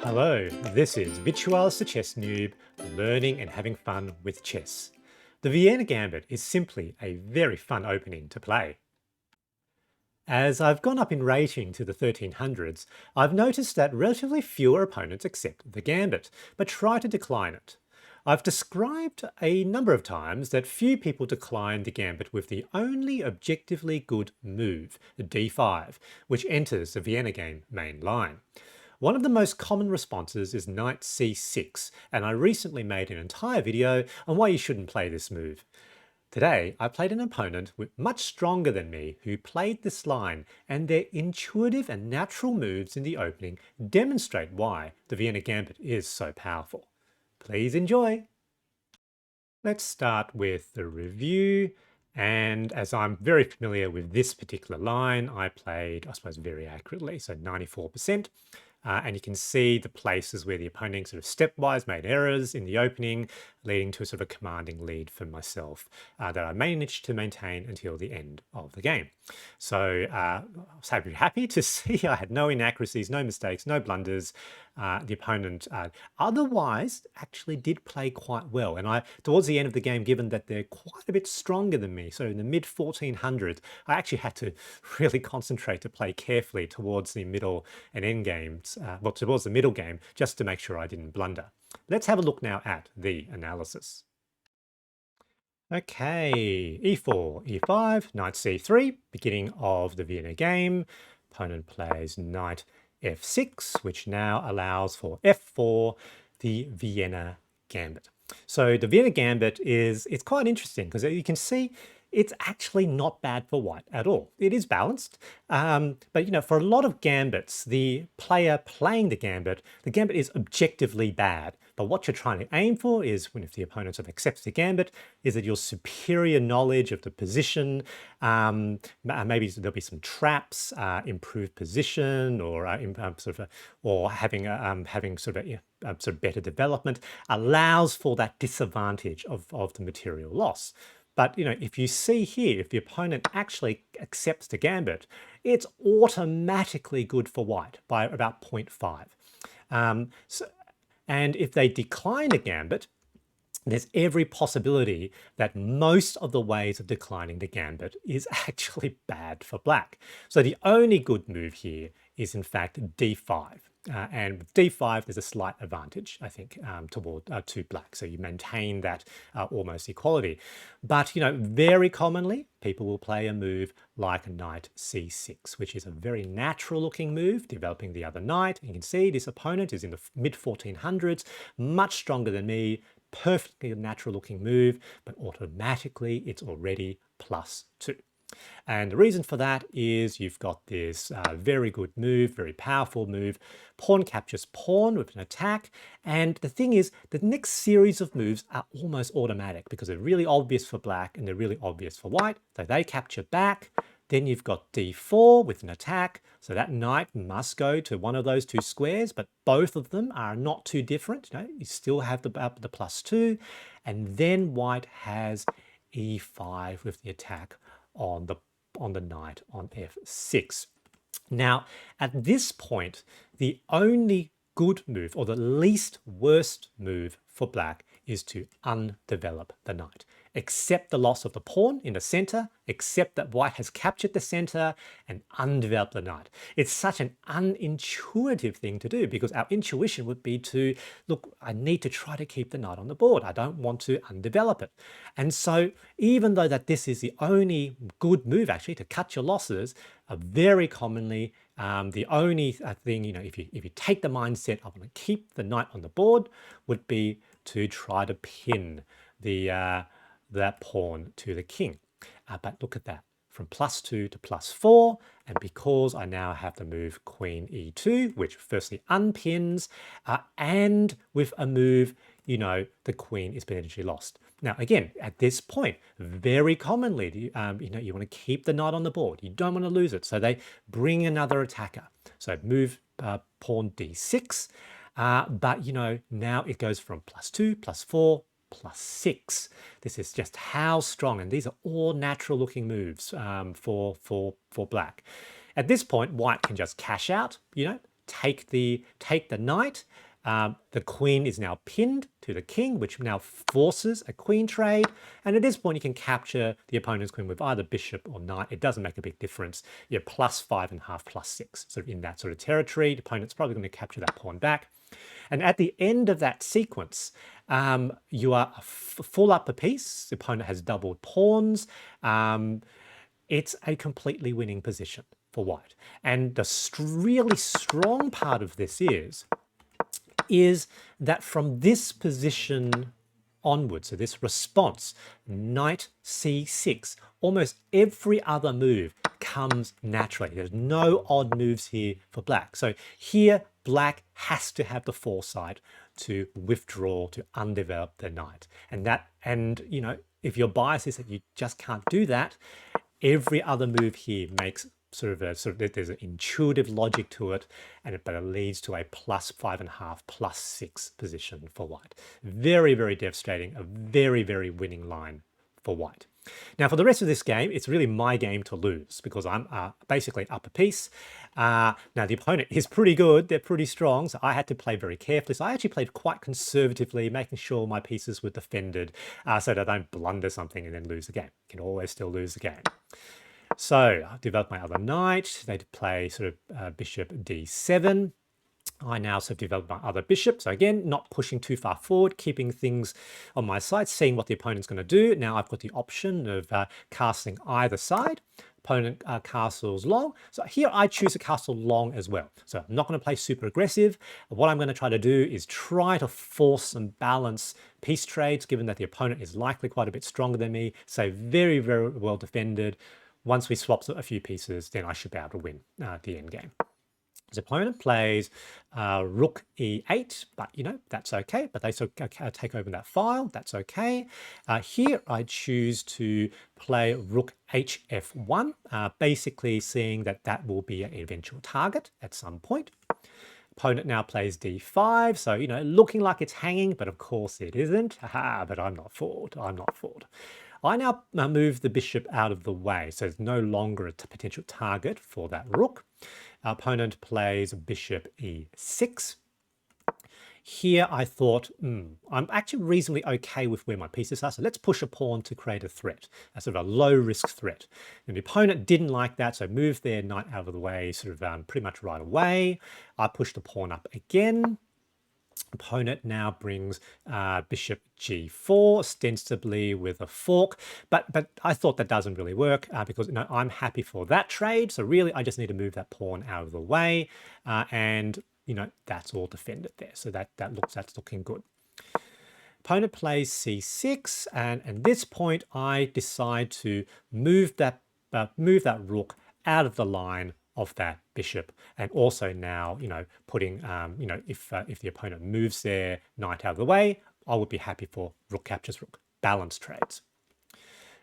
Hello, this is Virtuals the Chess Noob, learning and having fun with chess. The Vienna Gambit is simply a very fun opening to play. As I've gone up in rating to the 1300s, I've noticed that relatively fewer opponents accept the Gambit, but try to decline it. I've described a number of times that few people decline the Gambit with the only objectively good move, the d5, which enters the Vienna Game Main Line. One of the most common responses is knight c6, and I recently made an entire video on why you shouldn't play this move. Today, I played an opponent much stronger than me who played this line, and their intuitive and natural moves in the opening demonstrate why the Vienna Gambit is so powerful. Please enjoy! Let's start with the review. And as I'm very familiar with this particular line, I played, I suppose, very accurately, so 94%. And you can see the places where the opponent sort of stepwise made errors in the opening, leading to a sort of a commanding lead for myself that I managed to maintain until the end of the game. So I was happy to see I had no inaccuracies, no mistakes, no blunders. The opponent otherwise actually did play quite well. And towards the end of the game, given that they're quite a bit stronger than me, so in the mid 1400s, I actually had to really concentrate to play carefully towards the middle and end games, well, towards the middle game, just to make sure I didn't blunder. Let's have a look now at the analysis. Okay, e4, e5, knight c3, beginning of the Vienna game. Opponent plays knight f6, which now allows for f4, the Vienna Gambit. So the Vienna Gambit it's quite interesting because you can see it's actually not bad for white at all. It is balanced, but for a lot of gambits, the player playing the gambit is objectively bad. But what you're trying to aim for is, if the opponent sort of accepts the gambit, is that your superior knowledge of the position, maybe there'll be some traps, improved position, or having sort of better development, allows for that disadvantage of the material loss. But if you see here, if the opponent actually accepts the gambit, it's automatically good for white by about 0.5. And if they decline the gambit, there's every possibility that most of the ways of declining the gambit is actually bad for black. So the only good move here is in fact d5. And with d5, there's a slight advantage, I think, to black. So you maintain that almost equality. But, very commonly, people will play a move like knight c6, which is a very natural looking move, developing the other knight. You can see this opponent is in the mid 1400s, much stronger than me, perfectly natural looking move, but automatically it's already +2. And the reason for that is you've got this very good move, very powerful move. Pawn captures pawn with an attack. And the thing is, the next series of moves are almost automatic because they're really obvious for black and they're really obvious for white. So they capture back. Then you've got d4 with an attack. So that knight must go to one of those two squares, but both of them are not too different. You still have the +2. And then white has e5 with the attack on the knight on f6. Now, at this point, the only good move, or the least worst move for black, is to undevelop the knight. Accept the loss of the pawn in the center, accept that white has captured the center, and undevelop the knight. It's such an unintuitive thing to do because our intuition would be to, look, I need to try to keep the knight on the board. I don't want to undevelop it. And so even though that this is the only good move actually to cut your losses, very commonly the only thing, if you take the mindset, I want to keep the knight on the board, would be to try to pin that pawn to the king. But look at that, from +2 to +4, and because I now have the move queen e2, which firstly unpins, and with a move, the queen is potentially lost. Now, again, at this point, very commonly, you want to keep the knight on the board. You don't want to lose it. So they bring another attacker. So move pawn d6. But, now it goes from +2, +4, +6. This is just how strong, and these are all natural looking moves for black. At this point, white can just cash out, take the knight. The queen is now pinned to the king, which now forces a queen trade. And at this point, you can capture the opponent's queen with either bishop or knight. It doesn't make a big difference. You're +5.5, +6, sort of in that sort of territory. The opponent's probably going to capture that pawn back. And at the end of that sequence, you are full up a piece. The opponent has doubled pawns. It's a completely winning position for white. And the really strong part of this is that from this position onwards, so this response, knight c6, almost every other move comes naturally. There's no odd moves here for black. So here, black has to have the foresight to withdraw, to undevelop the knight. And you know, if your bias is that you just can't do that, every other move here makes there's an intuitive logic to it, but it leads to a +5.5, +6 position for white. Very, very devastating, a very, very winning line for white. Now, for the rest of this game, it's really my game to lose because I'm basically up a piece. Now, the opponent is pretty good. They're pretty strong, so I had to play very carefully. So I actually played quite conservatively, making sure my pieces were defended so that I don't blunder something and then lose the game. You can always still lose the game. So I developed my other knight. They play sort of bishop d7. I now sort of developed my other bishop. So again, not pushing too far forward, keeping things on my side, seeing what the opponent's going to do. Now I've got the option of castling either side. Opponent castles long. So here I choose to castle long as well. So I'm not going to play super aggressive. What I'm going to try to do is try to force some balance piece trades, given that the opponent is likely quite a bit stronger than me. So very, very well defended. Once we swap a few pieces, then I should be able to win the end game. His opponent plays rook e8, but you know, that's okay. But they sort of take over that file, that's okay. Here I choose to play rook hf1, basically seeing that that will be an eventual target at some point. Opponent now plays d5, so, you know, looking like it's hanging, but of course it isn't. Haha, but I'm not fooled, I'm not fooled. I now move the bishop out of the way, so it's no longer a potential target for that rook. Our opponent plays bishop e6. Here I thought, I'm actually reasonably okay with where my pieces are, so let's push a pawn to create a threat, a sort of a low-risk threat. And the opponent didn't like that, so moved their knight out of the way sort of pretty much right away. I pushed the pawn up again. Opponent now brings bishop g4, ostensibly with a fork, but I thought that doesn't really work because you know, I'm happy for that trade. So really, I just need to move that pawn out of the way, and you know, that's all defended there. So that's looking good. Opponent plays c6, and at this point, I decide to move that rook out of the line of that bishop, and also now, you know, putting, you know, if the opponent moves their knight out of the way, I would be happy for rook captures rook, balance trades.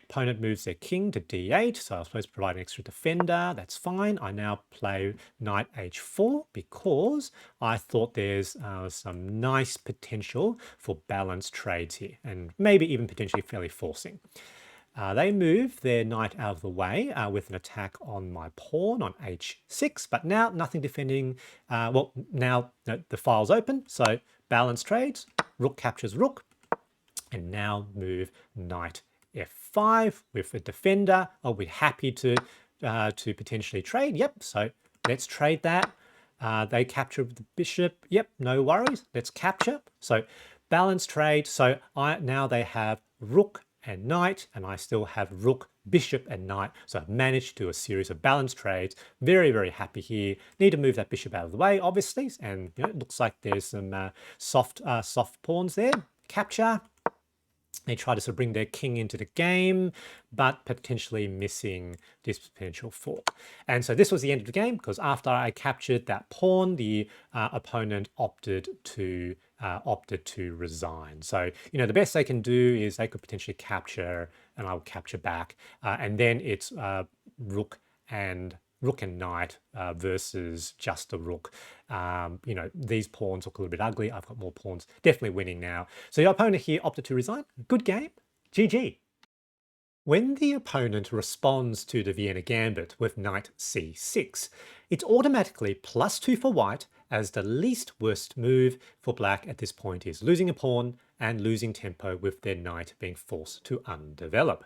Opponent moves their king to d8, so I was supposed to provide an extra defender. That's fine. I now play knight h4 because I thought there's some nice potential for balance trades here, and maybe even potentially fairly forcing. They move their knight out of the way with an attack on my pawn on h6, but now nothing defending. Well, now the file's open, so balance trades, rook captures rook, and now move knight f5 with a defender. I'll be happy to potentially trade. Yep, so let's trade that. They capture the bishop. Yep, no worries. Let's capture. So balance trade. So now they have rook and knight, and I still have rook, bishop, and knight. So I've managed to do a series of balance trades. Very, very happy here. Need to move that bishop out of the way, obviously, and you know, it looks like there's some soft pawns there. Capture. They try to sort of bring their king into the game, but potentially missing this potential fork. And so this was the end of the game, because after I captured that pawn, the opponent opted to resign. So, you know, the best they can do is they could potentially capture, and I'll capture back, and then it's rook and knight versus just a rook. You know, these pawns look a little bit ugly. I've got more pawns. Definitely winning now. So your opponent here opted to resign. Good game. GG. When the opponent responds to the Vienna Gambit with knight c6, it's automatically +2 for white, as the least worst move for black at this point is losing a pawn and losing tempo with their knight being forced to undevelop.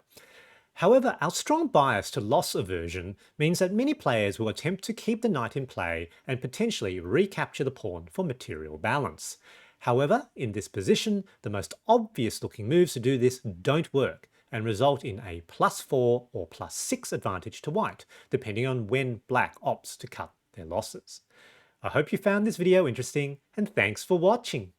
However, our strong bias to loss aversion means that many players will attempt to keep the knight in play and potentially recapture the pawn for material balance. However, in this position, the most obvious looking moves to do this don't work and result in a +4 or +6 advantage to white, depending on when black opts to cut their losses. I hope you found this video interesting, and thanks for watching.